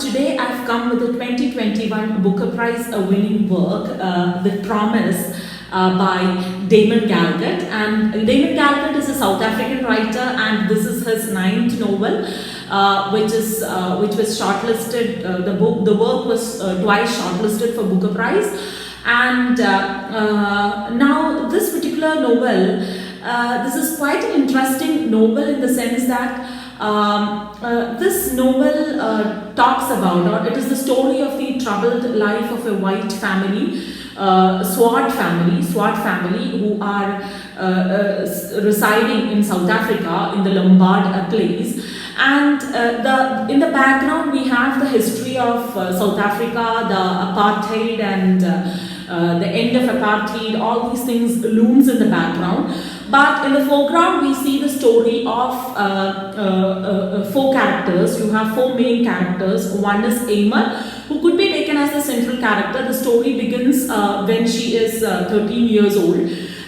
Today I've come with a 2021 Booker Prize winning work, The Promise, by Damon Galgut. And Damon Galgut is a South African writer, and this is his ninth novel, which was shortlisted. The work was twice shortlisted for Booker Prize, and now this particular novel, this is quite an interesting novel in the sense that this novel talks about, or it is the story of the troubled life of a white family, Swart family, who are residing in South Africa in the Lombard place. And in the background we have the history of South Africa, the apartheid, and the end of apartheid. All these things looms in the background. But in the foreground, we see the story of four characters. You have four main characters. One is Aimer, who could be taken as the central character. The story begins when she is 13 years old.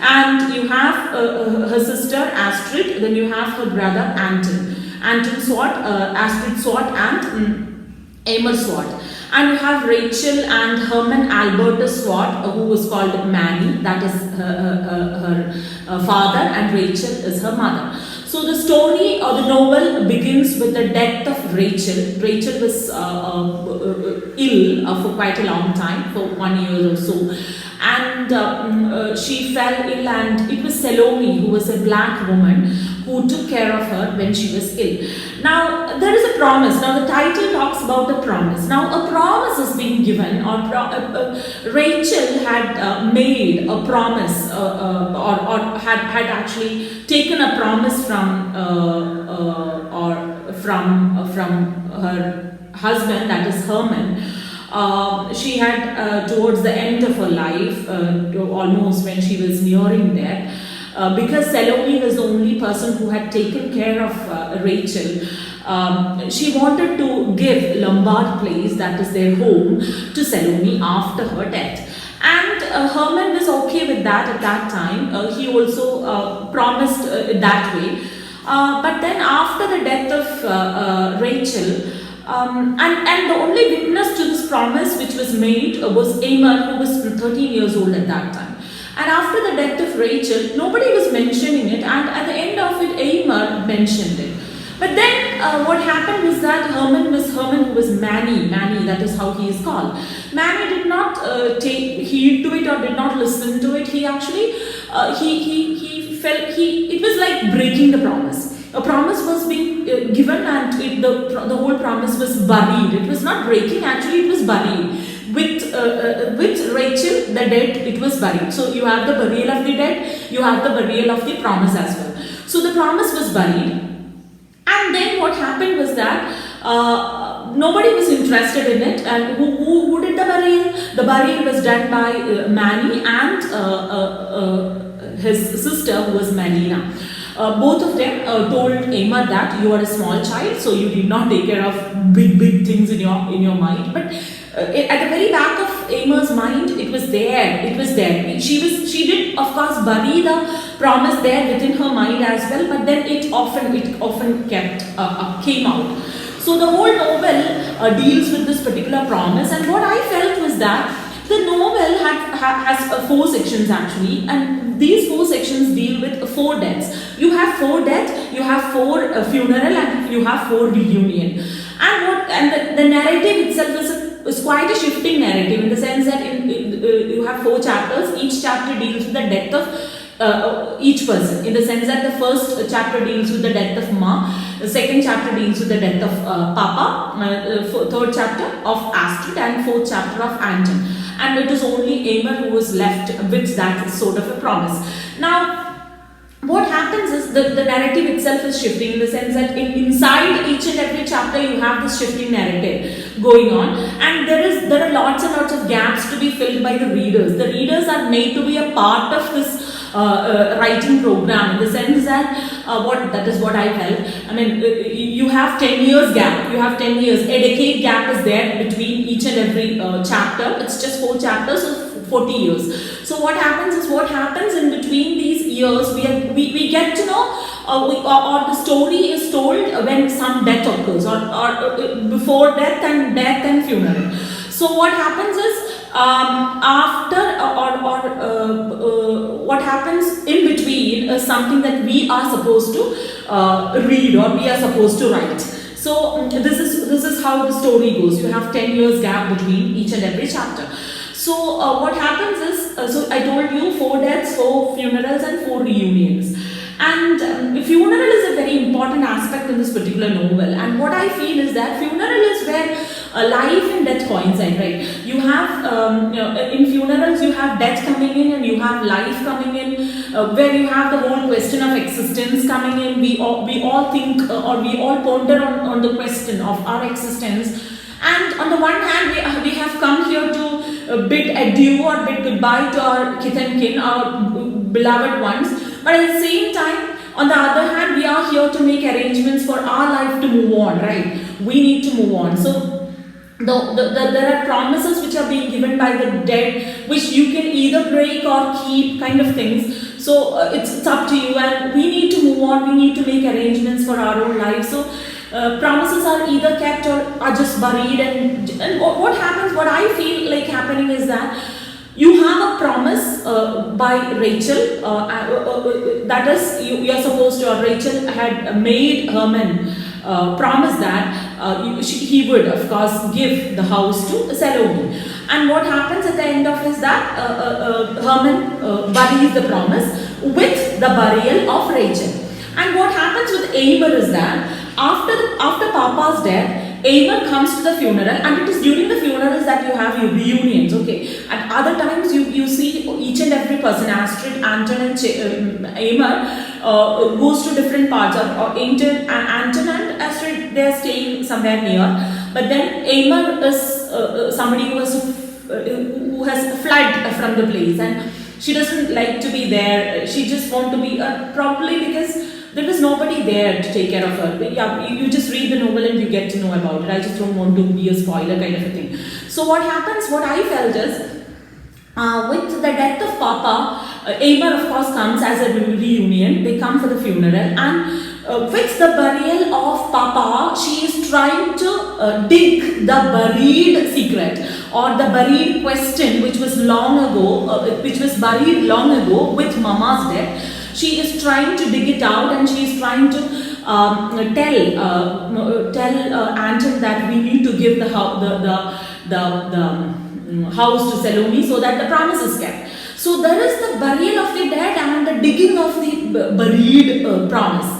And you have her sister Astrid, then you have her brother Anton Swart, Astrid Swart, and Aimer Swart. And you have Rachel and Herman Albertus Swart, who was called Manny, that is her father, and Rachel is her mother. So the story or the novel begins with the death of Rachel. Rachel was ill for quite a long time, for 1 year or so. And she fell ill, and it was Salome, who was a black woman, who took care of her when she was ill. Now, there is a promise. Now, the title talks about a promise. Now, a promise is being given, or Rachel had made a promise, or had actually taken a promise from her husband, that is Herman. She had towards the end of her life, almost when she was nearing death, because Salome was the only person who had taken care of Rachel, she wanted to give Lombard Place, that is their home, to Salome after her death. And Herman was okay with that at that time. He also promised that way. But then after the death of Rachel, and the only witness to this promise which was made was Aimer, who was 13 years old at that time. And after the death of Rachel, nobody was mentioning it, and at the end of it, Aimer mentioned it. But then what happened was that Herman, who was Manny, that is how he is called. Manny did not take heed to it, or did not listen to it. He actually, he felt, it was like breaking the promise. A promise was being given, and the whole promise was buried. It was not breaking, actually it was buried. With Rachel, the dead, it was buried. So you have the burial of the dead, you have the burial of the promise as well. So the promise was buried. And then what happened was that nobody was interested in it. And who did the burial? The burial was done by Manny and his sister, who was Melina. Both of them told Aimer that you are a small child, so you did not take care of big things in your mind. But at the very back of Aimer's mind, it was there. She did, of course, bury the promise there within her mind as well. But then it often came out. So the whole novel deals with this particular promise. And what I felt was that the novel has 4 sections actually, and these 4 sections deal with 4 deaths. You have 4 deaths, you have 4 funeral, and you have 4 reunion. And the narrative itself is quite a shifting narrative, in the sense that you have 4 chapters. Each chapter deals with the death of each person, in the sense that the first chapter deals with the death of Ma, the second chapter deals with the death of Papa, third chapter of Astrid, and fourth chapter of Anton. And it is only Aimer who was left with that sort of a promise. Now, what happens is the narrative itself is shifting, in the sense that inside each and every chapter you have this shifting narrative going on, and there are lots and lots of gaps to be filled by the readers. The readers are made to be a part of this writing program, in the sense that that is what I felt. I mean, you have 10 years gap. You have 10 years. A decade gap is there between each and every chapter. It's just 4 chapters, so 40 years. So what happens is, what happens in between these years, we get to know, or the story is told when some death occurs, or before death and funeral. So what happens is, after what happens in between is something that we are supposed to read, or we are supposed to write. So this is how the story goes. You have 10 years gap between each and every chapter. So what happens is, so I told you 4 deaths, 4 funerals and 4 reunions. And funeral is a very important aspect in this particular novel. And what I feel is that funeral is where life and death coincide, right? You have, in funerals you have death coming in and you have life coming in, where you have the whole question of existence coming in. We all think, or we all ponder on the question of our existence. And on the one hand, we have come here to bid adieu or bid goodbye to our kith and kin, our beloved ones. But at the same time, on the other hand, we are here to make arrangements for our life to move on, right? We need to move on. So there are promises which are being given by the dead, which you can either break or keep, kind of things. So it's up to you, and we need to move on. We need to make arrangements for our own life. So promises are either kept or are just buried. And what happens, what I feel like happening is that you have a promise by Rachel, that is, you are supposed to, or Rachel had made Herman promise that he would, of course, give the house to Salome. And what happens at the end of is that Herman buries the promise with the burial of Rachel. And what happens with Aimer is that after Papa's death, Aimer comes to the funeral, and it is during the funerals that you have your reunions, okay? At other times, you see each and every person, Astrid, Anton and Aimer goes to different parts. Anton and Astrid, they are staying somewhere near. But then Aimer is somebody who has fled from the place, and she doesn't like to be there. She just wants to be, probably because there was nobody there to take care of her. Yeah, you just read the novel and you get to know about it. I just don't want to be a spoiler kind of a thing. So what happens, what I felt is, with the death of Papa, Aimer of course comes as a reunion. They come for the funeral, and with the burial of Papa, she is trying to dig the buried secret, or the buried question which was buried long ago with Mama's death. She is trying to dig it out, and she is trying to tell Anton that we need to give the house to Salome so that the promise is kept. So there is the burial of the dead and the digging of the buried promise,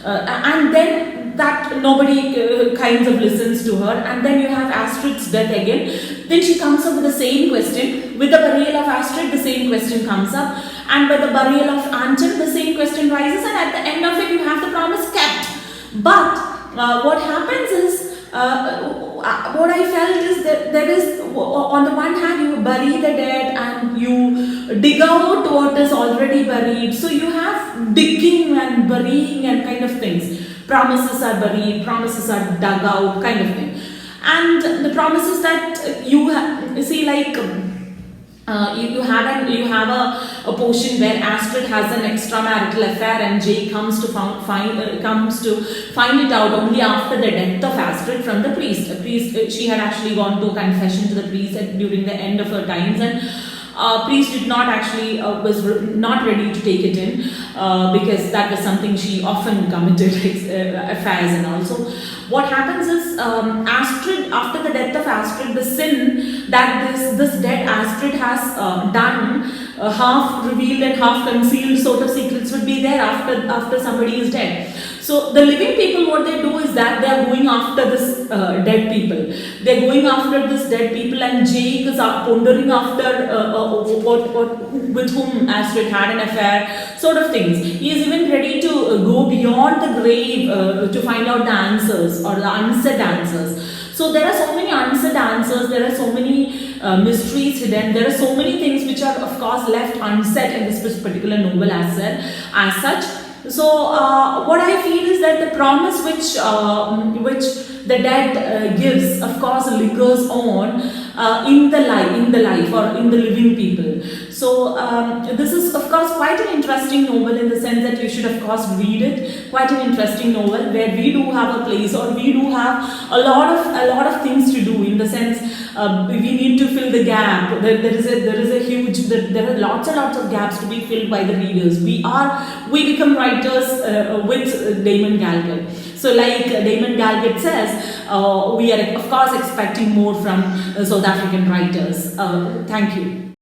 and then that nobody kinds of listens to her. And then you have Astrid's death again. Then she comes up with the same question. With the burial of Astrid, the same question comes up. And with the burial of Anton, the same question rises. And at the end of it, you have the promise kept. But what happens is, what I felt is that there is, on the one hand, you bury the dead and you dig out what is already buried. So you have digging and burying and kind of things. Promises are buried, promises are dug out, kind of thing. And the promises that you see, like you have a portion where Astrid has an extramarital affair, and Jay comes to find it out only after the death of Astrid from the priest. She had actually gone to confession to the priest during the end of her times, and priest did not actually was not ready to take it in, because that was something she often committed affairs. And also what happens is, Astrid, after the death of Astrid, the sin that this dead Astrid has done, half revealed and half concealed sort of secrets would be there after somebody is dead. So the living people, what they do is that they are going after this dead people. They are going after this dead people, and Jake is pondering after with whom Astrid had an affair, sort of things. He is even ready to go beyond the grave to find out the answers, or the unsaid answers. So there are so many unanswered answers, there are so many mysteries hidden, there are so many things which are of course left unsaid in this particular novel as such. So what I feel is that the promise which the dead gives, of course, lingers on in the life or in the living people. So this is, of course, quite an interesting novel in the sense that you should, of course, read it. Quite an interesting novel where we do have a place, or we do have a lot of things to do, in the sense we need to fill the gap. There is a huge there are lots and lots of gaps to be filled by the readers. We become writers with Damon Galgut. So, like Damon Galgut says, we are, of course, expecting more from South African writers. Thank you.